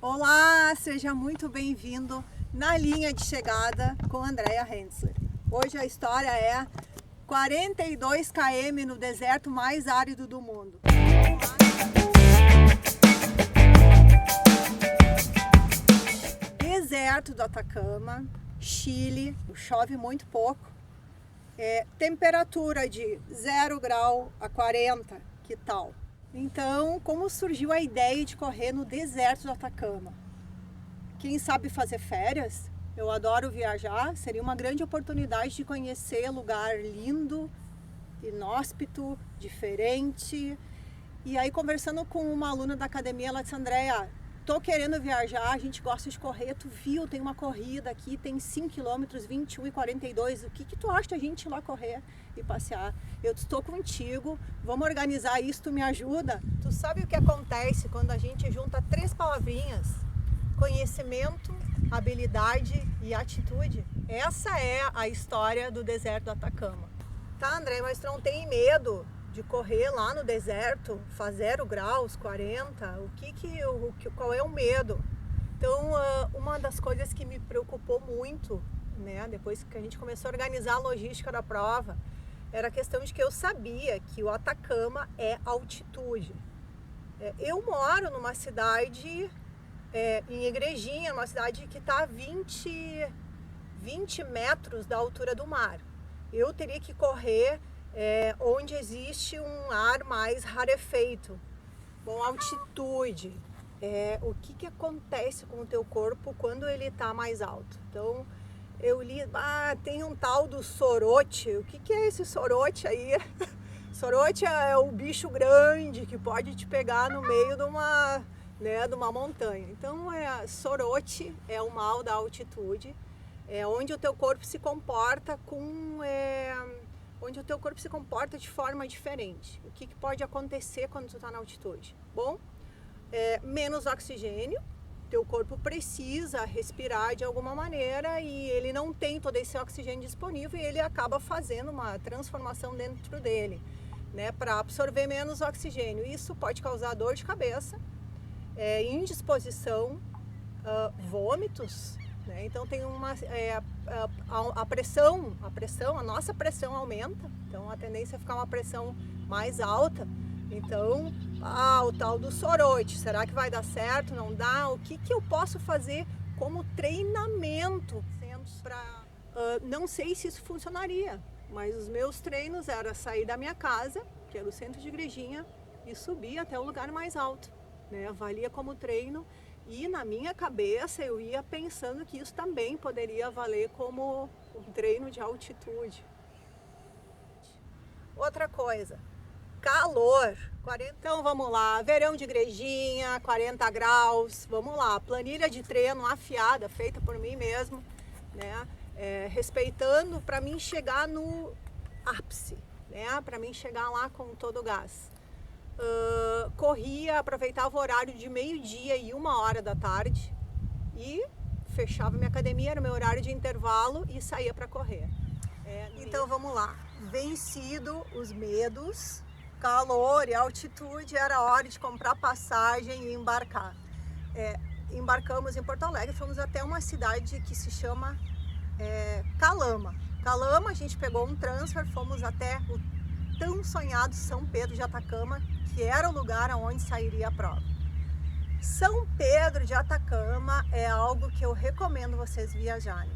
Olá, seja muito bem-vindo na linha de chegada com Andrea Hensler. Hoje a história é 42 km no deserto mais árido do mundo. Deserto do Atacama, Chile, chove muito pouco. Temperatura de 0 grau a 40, que tal? Então, como surgiu a ideia de correr no deserto do Atacama? Quem sabe fazer férias? Eu adoro viajar, seria uma grande oportunidade de conhecer lugar lindo, inóspito, diferente. E aí, conversando com uma aluna da academia, ela disse: Andrea, tô querendo viajar, a gente gosta de correr, tu viu, tem uma corrida aqui, tem 5 km, 21 e 42, o que tu acha da gente ir lá correr e passear? Eu estou contigo, vamos organizar isso, tu me ajuda? Tu sabe o que acontece quando a gente junta 3 palavrinhas? Conhecimento, habilidade e atitude. Essa é a história do deserto do Atacama. Tá, André, mas tu não tem medo de correr lá no deserto, faz 0 graus, 40, qual é o medo? Então, uma das coisas que me preocupou muito, né, depois que a gente começou a organizar a logística da prova, era a questão de que eu sabia que o Atacama é altitude. Eu moro numa cidade, em Igrejinha, uma cidade que está a 20 metros da altura do mar. Eu teria que correr onde existe um ar mais rarefeito. Bom, altitude. O que acontece com o teu corpo quando ele está mais alto? Então, eu li, tem um tal do sorote. O que é esse sorote aí? Sorote é o bicho grande que pode te pegar no meio de uma montanha. Então, sorote é o mal da altitude. É onde o teu corpo se comporta onde o teu corpo se comporta de forma diferente. O que pode acontecer quando tu está na altitude? Bom, menos oxigênio, teu corpo precisa respirar de alguma maneira e ele não tem todo esse oxigênio disponível e ele acaba fazendo uma transformação dentro dele, né, para absorver menos oxigênio. Isso pode causar dor de cabeça, indisposição, vômitos. Então tem a nossa pressão aumenta, então a tendência é ficar uma pressão mais alta. Então, o tal do sorote, será que vai dar certo? Não dá? O que eu posso fazer como treinamento? Não sei se isso funcionaria, mas os meus treinos era sair da minha casa, que era o centro de Igrejinha, e subir até o lugar mais alto, né? Valia como treino. E na minha cabeça eu ia pensando que isso também poderia valer como um treino de altitude. Outra coisa, calor. Então vamos lá, verão de Igrejinha, 40 graus, vamos lá, planilha de treino afiada, feita por mim mesmo, né? Respeitando para mim chegar no ápice, né? Para mim chegar lá com todo o gás. Corria, aproveitava o horário de meio-dia e 1h da tarde e fechava minha academia, era meu horário de intervalo e saía para correr. Então vamos lá, vencido os medos, calor e altitude, era hora de comprar passagem e embarcar. Embarcamos em Porto Alegre, fomos até uma cidade que se chama Calama. Calama, a gente pegou um transfer, fomos até o tão sonhado São Pedro de Atacama, que era o lugar aonde sairia a prova. São Pedro de Atacama é algo que eu recomendo vocês viajarem.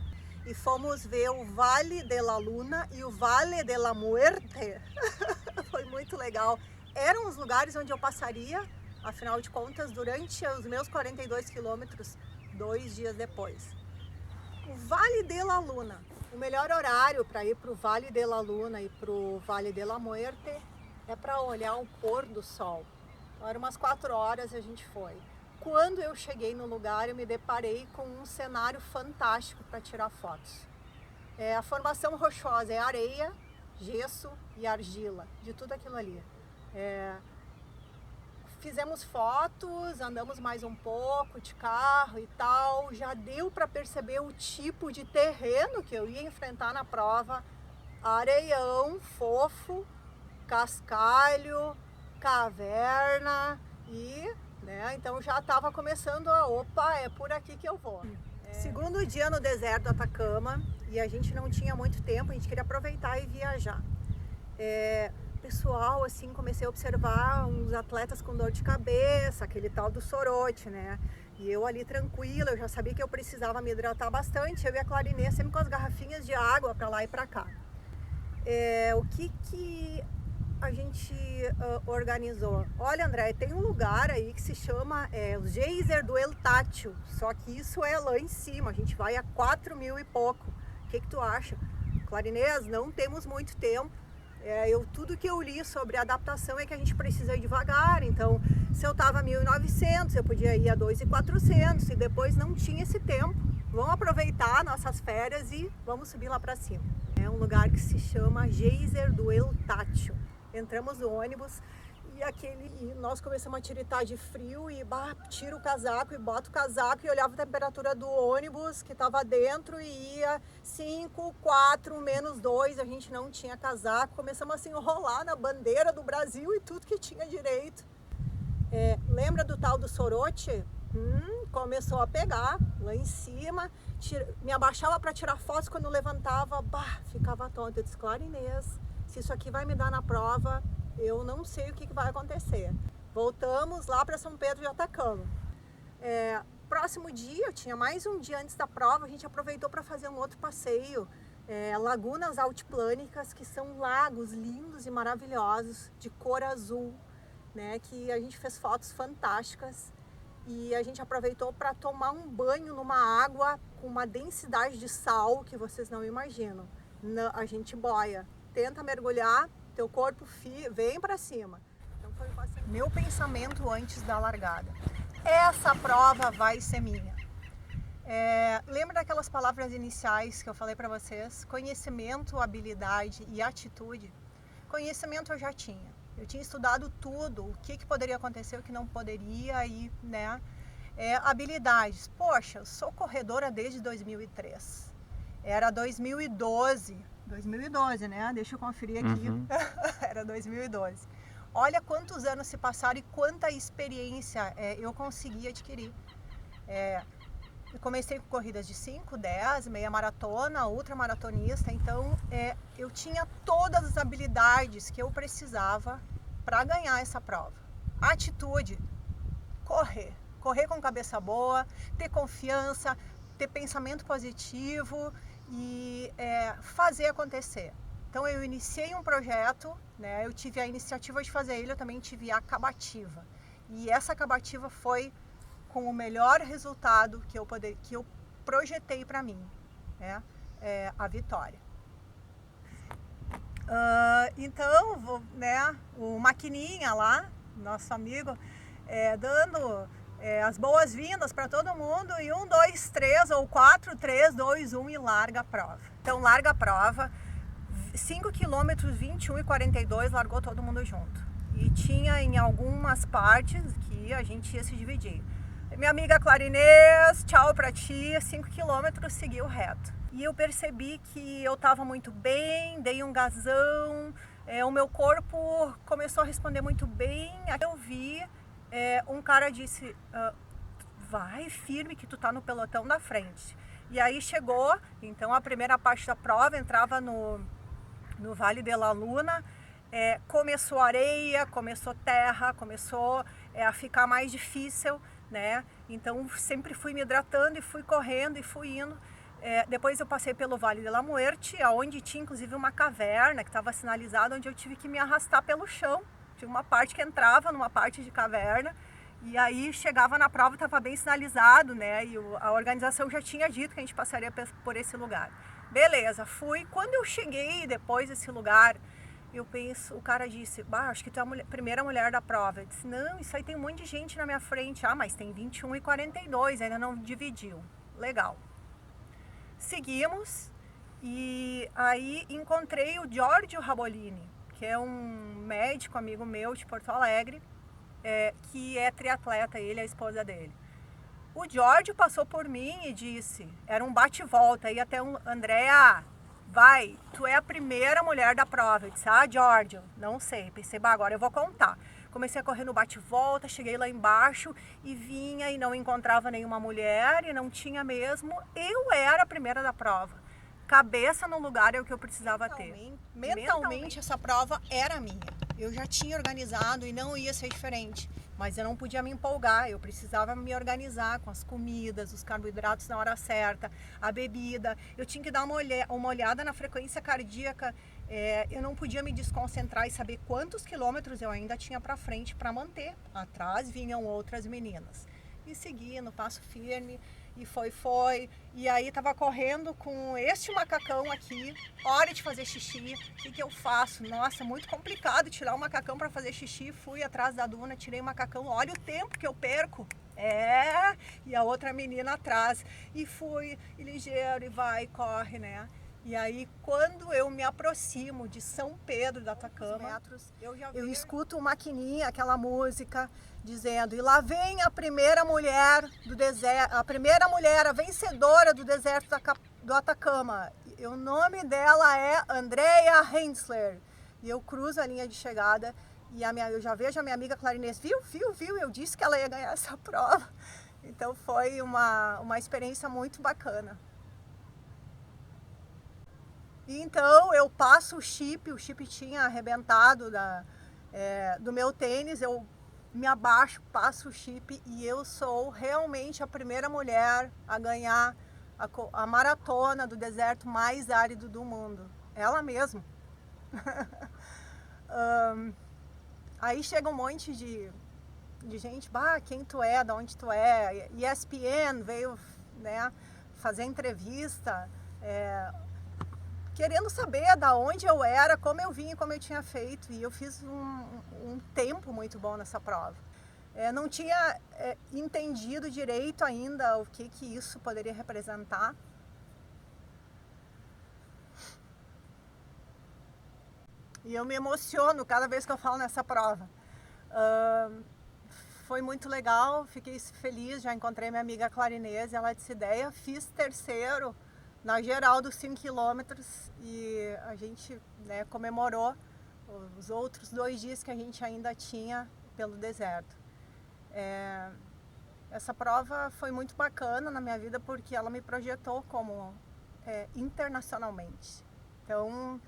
E fomos ver o Vale de la Luna e o Vale de la Muerte. Foi muito legal. Eram os lugares onde eu passaria, afinal de contas, durante os meus 42 quilômetros, 2 dias depois. O Vale de la Luna. O melhor horário para ir para o Vale de la Luna e para o Vale de la Muerte é para olhar o pôr do sol. Então, era umas 4 horas e a gente foi. Quando eu cheguei no lugar, eu me deparei com um cenário fantástico para tirar fotos. A formação rochosa é areia, gesso e argila, de tudo aquilo ali. Fizemos fotos, andamos mais um pouco de carro e tal, já deu para perceber o tipo de terreno que eu ia enfrentar na prova: areião, fofo, cascalho, caverna e né? Então já estava começando opa, é por aqui que eu vou. Segundo dia no deserto do Atacama, e a gente não tinha muito tempo, a gente queria aproveitar e viajar. Pessoal, assim, comecei a observar uns atletas com dor de cabeça, aquele tal do sorote, né? E eu ali tranquila, eu já sabia que eu precisava me hidratar bastante, eu e a Clarinê sempre com as garrafinhas de água para lá e para cá. O que a gente organizou? Olha, André, tem um lugar aí que se chama o Geyser do El Tátil, só que isso é lá em cima, a gente vai a 4.000 e pouco. O que tu acha? Clarinês, não temos muito tempo. Tudo que eu li sobre adaptação é que a gente precisa ir devagar, então se eu estava a 1.900, eu podia ir a 2.400 e depois não tinha esse tempo. Vamos aproveitar nossas férias e vamos subir lá para cima. É um lugar que se chama Geyser do El Tátil. Entramos no ônibus e nós começamos a tiritar de frio e tira o casaco e bota o casaco e olhava a temperatura do ônibus que estava dentro e ia 5, 4, -2, a gente não tinha casaco, começamos a se enrolar na bandeira do Brasil e tudo que tinha direito. Lembra do tal do sorote? Começou a pegar lá em cima, me abaixava para tirar fotos, quando levantava, ficava tonta. Eu disse, Clarinês, se isso aqui vai me dar na prova, eu não sei o que vai acontecer. Voltamos lá para São Pedro de Atacama. Próximo dia, eu tinha mais um dia antes da prova, a gente aproveitou para fazer um outro passeio, Lagunas Altiplânicas, que são lagos lindos e maravilhosos, de cor azul, né, que a gente fez fotos fantásticas e a gente aproveitou para tomar um banho numa água com uma densidade de sal que vocês não imaginam. A gente boia, tenta mergulhar, teu corpo vem para cima. Então foi meu pensamento antes da largada. Essa prova vai ser minha. Lembra daquelas palavras iniciais que eu falei para vocês? Conhecimento, habilidade e atitude. Conhecimento eu já tinha. Eu tinha estudado tudo, o que poderia acontecer, o que não poderia, e, né? Habilidades. Poxa, eu sou corredora desde 2003. Era 2012, né? Deixa eu conferir aqui. Era 2012. Olha quantos anos se passaram e quanta experiência eu consegui adquirir. Eu comecei com corridas de 5, 10, meia maratona, ultramaratonista, então eu tinha todas as habilidades que eu precisava para ganhar essa prova. Atitude, correr com cabeça boa, ter confiança, ter pensamento positivo e fazer acontecer. Então eu iniciei um projeto, né? Eu tive a iniciativa de fazer ele, eu também tive a acabativa. E essa acabativa foi com o melhor resultado que eu projetei para mim, né? A vitória. Então, né, o Maquininha lá, nosso amigo, dando as boas-vindas para todo mundo e 1, 2, 3 ou 4, 3, 2, 1 e larga a prova. Então larga a prova, 5 km, 21 e 42, largou todo mundo junto. E tinha em algumas partes que a gente ia se dividir. Minha amiga Clarinês, tchau pra ti, 5 km seguiu reto. E eu percebi que eu estava muito bem, dei um gasão, o meu corpo começou a responder muito bem. Aí eu vi, um cara disse, vai firme que tu tá no pelotão da frente. E aí chegou, então a primeira parte da prova entrava no Vale de la Luna, começou areia, começou terra, começou a ficar mais difícil, né? Então sempre fui me hidratando e fui correndo e fui indo. Depois eu passei pelo Vale de la Muerte, onde tinha inclusive uma caverna que estava sinalizada, onde eu tive que me arrastar pelo chão. Tinha uma parte que entrava numa parte de caverna e aí chegava na prova, estava bem sinalizado, né? E a organização já tinha dito que a gente passaria por esse lugar. Beleza, fui. Quando eu cheguei depois desse lugar, eu penso, o cara disse, acho que tu é a primeira mulher da prova. Eu disse, não, isso aí tem um monte de gente na minha frente. Mas tem 21 e 42, ainda não dividiu. Legal. Seguimos e aí encontrei o Giorgio Rabolini, que é um médico amigo meu de Porto Alegre, que é triatleta, ele e a esposa dele. O Giorgio passou por mim e disse, era um bate-volta, e até Andréa, vai, tu é a primeira mulher da prova. Eu disse, Giorgio, não sei, pensei, agora eu vou contar. comecei a correr no bate-volta, cheguei lá embaixo e vinha e não encontrava nenhuma mulher e não tinha mesmo. Eu era a primeira da prova. Cabeça no lugar é o que eu precisava ter. Mentalmente essa prova era minha. Eu já tinha organizado e não ia ser diferente. Mas eu não podia me empolgar, eu precisava me organizar com as comidas, os carboidratos na hora certa, a bebida. Eu tinha que dar uma olhada na frequência cardíaca. Eu não podia me desconcentrar e saber quantos quilômetros eu ainda tinha para frente para manter. Atrás vinham outras meninas. E segui no passo firme, e foi. E aí tava correndo com este macacão aqui, hora de fazer xixi. O que eu faço? Nossa, muito complicado tirar o macacão para fazer xixi. Fui atrás da duna, tirei o macacão, olha o tempo que eu perco. E a outra menina atrás. E fui, e ligeiro, e vai, corre, né? E aí, quando eu me aproximo de São Pedro da Atacama, eu escuto uma maquininha, aquela música, dizendo: e lá vem a primeira mulher do deserto, a primeira mulher, a vencedora do deserto do Atacama. E o nome dela é Andrea Hensler. E eu cruzo a linha de chegada e eu já vejo a minha amiga Clarinês, viu? Eu disse que ela ia ganhar essa prova. Então foi uma experiência muito bacana. E então eu passo o chip tinha arrebentado do meu tênis, eu me abaixo, passo o chip e eu sou realmente a primeira mulher a ganhar a maratona do deserto mais árido do mundo. Ela mesma. Aí chega um monte de gente, quem tu é, de onde tu é? ESPN veio, né, fazer entrevista, querendo saber da onde eu era, como eu vim e como eu tinha feito. E eu fiz um tempo muito bom nessa prova. Não tinha entendido direito ainda o que isso poderia representar. E eu me emociono cada vez que eu falo nessa prova. Foi muito legal, fiquei feliz, já encontrei minha amiga Clarinês, ela disse: ideia, fiz terceiro na geral dos 5 quilômetros e a gente, né, comemorou os outros 2 dias que a gente ainda tinha pelo deserto. Essa prova foi muito bacana na minha vida porque ela me projetou como internacionalmente. Então,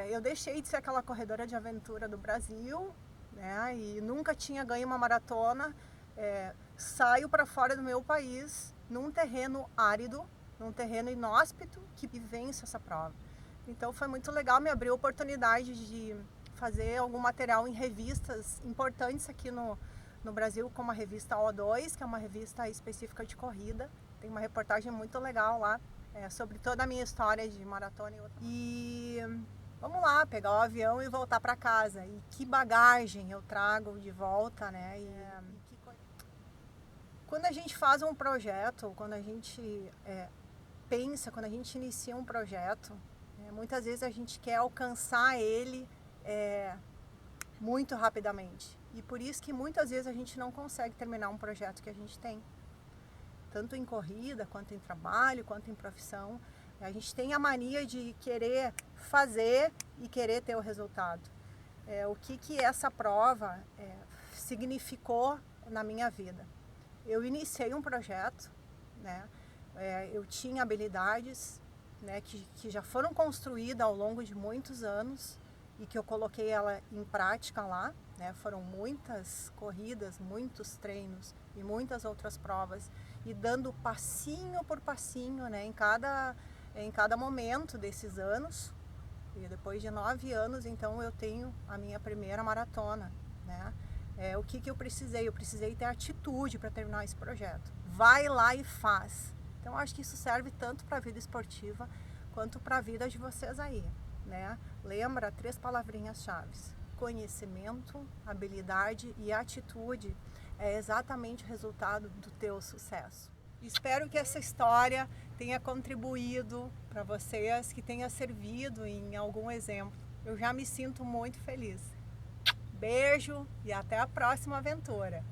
eu deixei de ser aquela corredora de aventura do Brasil, né, e nunca tinha ganho uma maratona. Saio para fora do meu país, num terreno árido, num terreno inóspito, que venço essa prova. Então foi muito legal, me abriu a oportunidade de fazer algum material em revistas importantes aqui no Brasil, como a revista O2, que é uma revista específica de corrida. Tem uma reportagem muito legal lá, sobre toda a minha história de maratona. E vamos lá, pegar o avião e voltar para casa. E que bagagem eu trago de volta, né? Quando a gente faz um projeto, quando a gente quando a gente inicia um projeto, muitas vezes a gente quer alcançar ele muito rapidamente. E por isso que muitas vezes a gente não consegue terminar um projeto que a gente tem. Tanto em corrida, quanto em trabalho, quanto em profissão. A gente tem a mania de querer fazer e querer ter o resultado. O que essa prova significou na minha vida? Eu iniciei um projeto, né? Eu tinha habilidades, né, que já foram construídas ao longo de muitos anos e que eu coloquei ela em prática lá, né? Foram muitas corridas, muitos treinos e muitas outras provas, e dando passinho por passinho, né, em cada momento desses anos. E depois de 9 anos, então, eu tenho a minha primeira maratona, né? O que eu precisei? Eu precisei ter atitude para terminar esse projeto. Vai lá e faz. Então, acho que isso serve tanto para a vida esportiva quanto para a vida de vocês aí, né? Lembra 3 palavrinhas-chave: conhecimento, habilidade e atitude. É exatamente o resultado do teu sucesso. Espero que essa história tenha contribuído para vocês, que tenha servido em algum exemplo. Eu já me sinto muito feliz. Beijo e até a próxima aventura.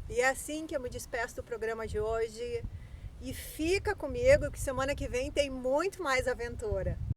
E é assim que eu me despeço do programa de hoje. E fica comigo que semana que vem tem muito mais aventura.